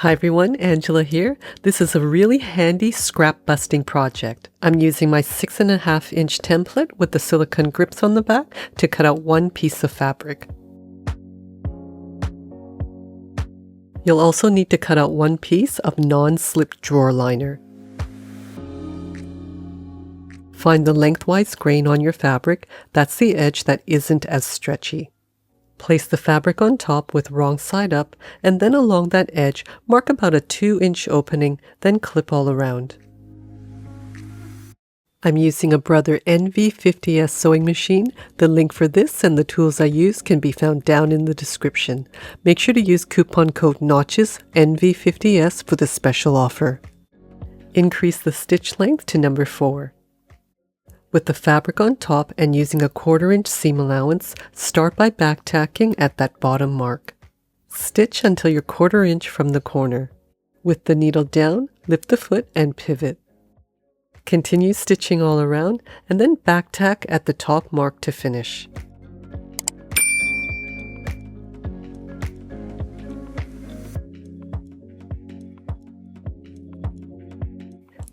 Hi everyone, Angela here. This is a really handy scrap busting project. I'm using my 6.5-inch template with the silicone grips on the back to cut out one piece of fabric. You'll also need to cut out one piece of non-slip drawer liner. Find the lengthwise grain on your fabric. That's the edge that isn't as stretchy. Place the fabric on top with wrong side up, and then along that edge, mark about a 2-inch opening, then clip all around. I'm using a Brother NV50S sewing machine. The link for this and the tools I use can be found down in the description. Make sure to use coupon code NOTCHES NV50S for the special offer. Increase the stitch length to number 4. With the fabric on top and using a 1/4-inch seam allowance, start by back tacking at that bottom mark. Stitch until you're 1/4 inch from the corner. With the needle down, lift the foot and pivot. Continue stitching all around and then back tack at the top mark to finish.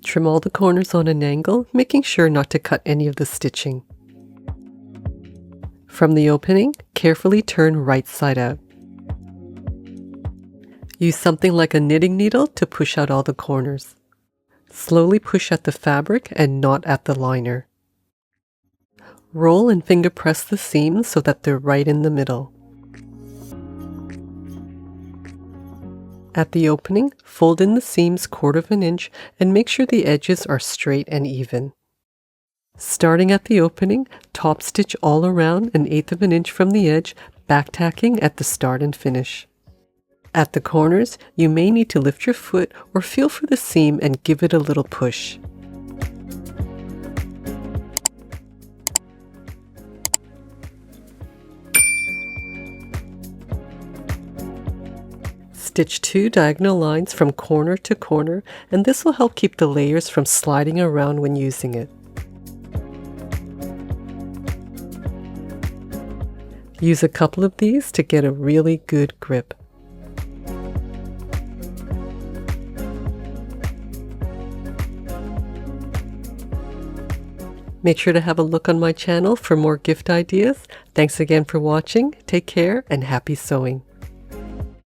Trim all the corners on an angle, making sure not to cut any of the stitching. From the opening, carefully turn right side out. Use something like a knitting needle to push out all the corners. Slowly push at the fabric and not at the liner. Roll and finger press the seams so that they're right in the middle. At the opening, fold in the seams 1/4 inch and make sure the edges are straight and even. Starting at the opening, top stitch all around 1/8 inch from the edge, back tacking at the start and finish. At the corners, you may need to lift your foot or feel for the seam and give it a little push. Stitch 2 diagonal lines from corner to corner, and this will help keep the layers from sliding around when using it. Use a couple of these to get a really good grip. Make sure to have a look on my channel for more gift ideas. Thanks again for watching. Take care and happy sewing.